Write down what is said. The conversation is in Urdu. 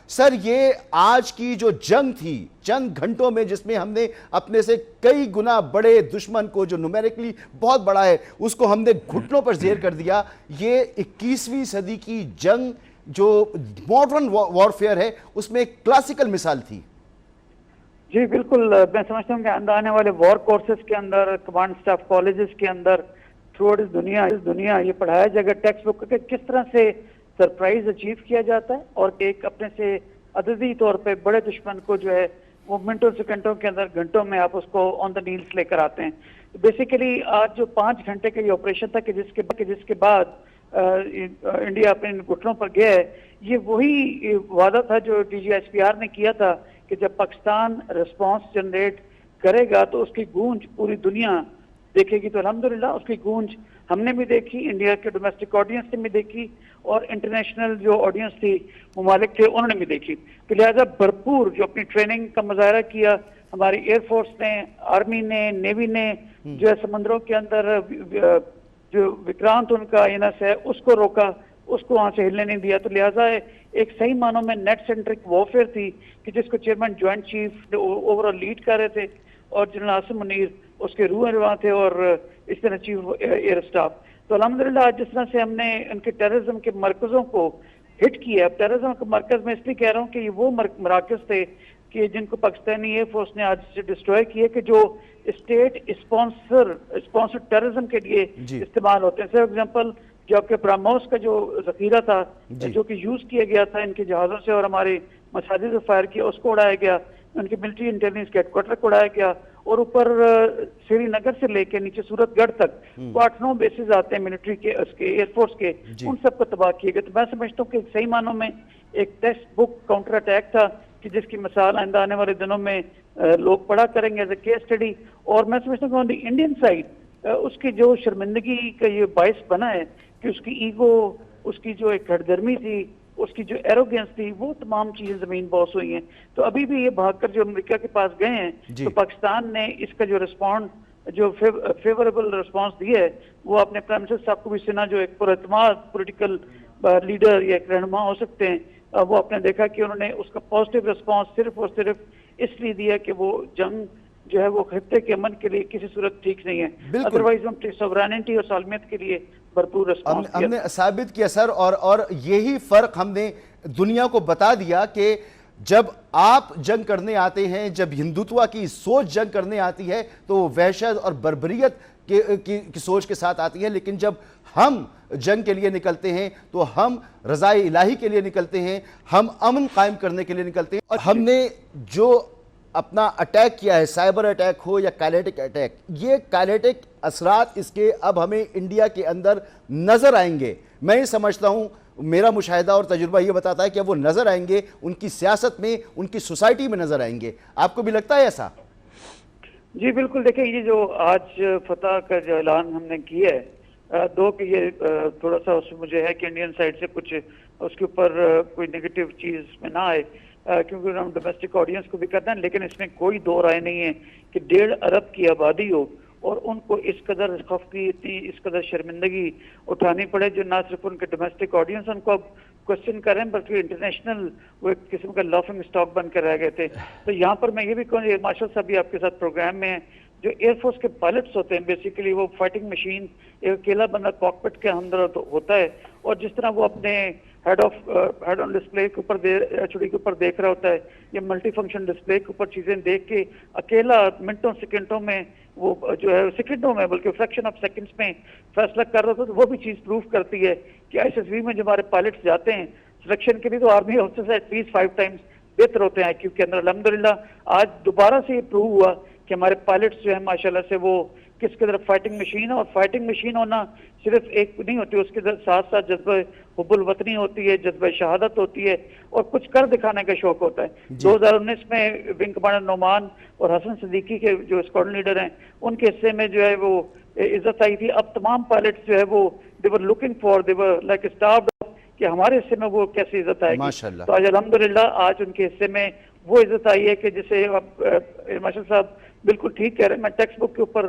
سر یہ آج کی جو جنگ تھی چند گھنٹوں میں جس میں ہم نے اپنے سے کئی گنا بڑے دشمن کو جو نومیرکلی بہت بڑا ہے اس کو ہم نے گھٹنوں پر زیر کر دیا، یہ 21ویں صدی کی جنگ جو ماڈرن وارفیئر ہے اس میں ایک کلاسیکل مثال تھی۔ جی بالکل، میں سمجھتا ہوں کہ آنے والے وار کورسز کے اندر، کمانڈ سٹاف کالجز کے اندر تھرو اس دنیا یہ پڑھایا جائے گا ٹیکسٹ بک کہ کس طرح سے سرپرائز اچیو کیا جاتا ہے اور ایک اپنے سے عددی طور پہ بڑے دشمن کو جو ہے وہ منٹوں سیکنڈوں کے اندر گھنٹوں میں آپ اس کو آن دا نیلز لے کر آتے ہیں۔ بیسیکلی آج جو 5 گھنٹے کا یہ آپریشن تھا کہ جس کے بعد انڈیا اپنے گھٹنوں پر گیا ہے، یہ وہی وعدہ تھا جو DGSPR نے کیا تھا کہ جب پاکستان ریسپانس جنریٹ کرے گا تو اس کی گونج پوری دنیا دیکھے گی۔ تو الحمدللہ اس کی گونج ہم نے بھی دیکھی، انڈیا کے ڈومیسٹک آڈینس نے بھی دیکھی اور انٹرنیشنل جو آڈینس تھی ممالک تھے انہوں نے بھی دیکھی۔ تو لہٰذا بھرپور جو اپنی ٹریننگ کا مظاہرہ کیا ہماری ایئر فورس نے، آرمی نے، نیوی نے، جو ہے سمندروں کے اندر جو وکرانت ان کا INS ہے اس کو روکا، اس کو وہاں سے ہلنے نہیں دیا۔ تو لہٰذا ایک صحیح معنوں میں نیٹ سینٹرک وارفیئر تھی کہ جس کو chairman joint chief over all lead کر رہے تھے اور جنرل عاصم منیر اس کے روح رواں تھے اور اس طرح چیف ایئر اسٹاف۔ تو الحمدللہ آج جس طرح سے ہم نے ان کے ٹیررزم کے مرکزوں کو ہٹ کیا، اب ٹیررزم کے مرکز میں اس لیے کہہ رہا ہوں کہ یہ وہ مراکز تھے کہ جن کو پاکستانی ایئر فورس نے آج سے ڈسٹروائے کیے کہ جو اسٹیٹ اسپانسر ٹیررزم کے لیے استعمال ہوتے ہیں۔ فار ایگزامپل جو آپ کے براموس کا جو ذخیرہ تھا جو کہ یوز کیا گیا تھا ان کے جہازوں سے اور ہمارے مساجد سے فائر کیا، اس کو اڑایا گیا، ان کے ملٹری انٹیلیجنس کے ہیڈ کوارٹر کو اڑایا گیا اور اوپر سری نگر سے لے کے نیچے سورت گڑھ تک 8-9 بیسز آتے ہیں ملٹری کے اس کے ایئر فورس کے، ان سب کو تباہ کیے گئے۔ تو میں سمجھتا ہوں کہ صحیح معنوں میں ایک ٹیکسٹ بک کاؤنٹر اٹیک تھا کہ جس کی مثال آئندہ آنے والے دنوں میں لوگ پڑھا کریں گے ایز اے کیس اسٹڈی۔ اور میں سمجھتا ہوں کہ آن دی انڈین سائڈ اس کی جو شرمندگی کا یہ باعث بنا ہے کہ اس کی ایگو، اس کی جو ایک ہٹ گرمی تھی، اس کی جو ایروگینس تھی، وہ تمام چیزیں زمین بوس ہوئی ہیں۔ تو ابھی بھی یہ بھاگ کر جو امریکہ کے پاس گئے ہیں تو پاکستان نے اس کا جو رسپونڈ جو فیوریبل رسپانس دیا ہے وہ اپنے پرائم منسٹر صاحب کو بھی سنا جو ایک پر اعتماد پولیٹیکل لیڈر یا ایک رہنما ہو سکتے ہیں، وہ آپ نے دیکھا کہ انہوں نے اس کا پازیٹیو رسپانس صرف اور صرف اس لیے دیا کہ وہ جنگ جو ہے وہ خطے کے امن کے لیے کسی صورت ٹھیک نہیں ہے، ادروائز ہم سوورینٹی اور سالمیت کے لیے بھرپور رسپانس ہم نے ثابت کیا سر، اور یہی فرق ہم نے دنیا کو بتا دیا کہ جب آپ جنگ کرنے آتے ہیں، جب ہندوتوا کی سوچ جنگ کرنے آتی ہے تو وہ وحشت اور بربریت کی سوچ کے ساتھ آتی ہے، لیکن جب ہم جنگ کے لیے نکلتے ہیں تو ہم رضائے الہی کے لیے نکلتے ہیں، ہم امن قائم کرنے کے لیے نکلتے ہیں۔ اور ہم نے جو اپنا اٹیک کیا ہے، سائبر اٹیک ہو یا کائنیٹک اٹیک، یہ کائنیٹک اثرات اس کے اب ہمیں انڈیا کے اندر نظر آئیں گے۔ میں یہ سمجھتا ہوں، میرا مشاہدہ اور تجربہ یہ بتاتا ہے کہ وہ نظر آئیں گے، ان کی سیاست میں، ان کی سوسائٹی میں نظر آئیں گے۔ آپ کو بھی لگتا ہے ایسا؟ جی بالکل، دیکھیں یہ جو آج فتح کا جو اعلان ہم نے کیا ہے، دو کہ یہ تھوڑا سا اس مجھے ہے کہ انڈین سائڈ سے کچھ اس کے اوپر کوئی نیگیٹو چیز میں نہ آئے کیونکہ ہم ڈومیسٹک آڈینس کو بھی کرتے ہیں، لیکن اس میں کوئی دو رائے نہیں ہے کہ 1.5 ارب کی آبادی ہو اور ان کو اس قدر خفگی، اس قدر شرمندگی اٹھانی پڑے جو نہ صرف ان کے ڈومیسٹک آڈینس ان کو اب کوشچن کر رہے ہیں بلکہ انٹرنیشنل وہ ایک قسم کا لافنگ اسٹاک بن کر رہ گئے تھے۔ تو یہاں پر میں یہ بھی کہوں، مارشل صاحب بھی آپ کے ساتھ پروگرام میں ہیں، جو ایئر فورس کے پائلٹس ہوتے ہیں بیسیکلی وہ فائٹنگ مشین ایک اکیلا بندہ کاکپٹ کے اندر ہوتا ہے اور جس طرح وہ اپنے ہیڈ آن ڈسپلے کے اوپر HOD کے اوپر دیکھ رہا ہوتا ہے یا ملٹی فنکشن ڈسپلے کے اوپر چیزیں دیکھ کے اکیلا منٹوں سیکنڈوں میں وہ جو ہے سیکنڈوں میں بلکہ فریکشن آف سیکنڈز میں فیصلہ کر رہا تھا، تو وہ بھی چیز پروف کرتی ہے کہ ISSB میں جو ہمارے پائلٹس جاتے ہیں سلیکشن کے لیے تو آرمی آفیسر سے ایٹ لیسٹ 5 ٹائمز بہتر ہوتے ہیں IQ کے اندر۔ الحمدللہ آج دوبارہ سے یہ پروو ہوا کہ ہمارے پائلٹس جو ہیں ماشاءاللہ سے وہ کس قدر فائٹنگ مشین ہے، اور فائٹنگ مشین ہونا صرف ایک نہیں ہوتی، اس کے ساتھ ساتھ جذبہ حب الوطنی ہوتی ہے، جذبہ شہادت ہوتی ہے اور کچھ کر دکھانے کا شوق ہوتا ہے۔ 2019 میں ونگ کمانڈر نعمان اور حسن صدیقی کے جو اسکواڈرن لیڈر ہیں ان کے حصے میں جو ہے وہ عزت آئی تھی۔ اب تمام پائلٹس جو ہے وہ they were looking for, they were like starved کہ ہمارے حصے میں وہ کیسے عزت آئے گی۔ تو آج الحمدللہ آج ان کے حصے میں وہ عزت آئی ہے کہ جسے ماشاء صاحب بالکل ٹھیک کہہ رہے ہیں، میں ٹیکسٹ بک کے اوپر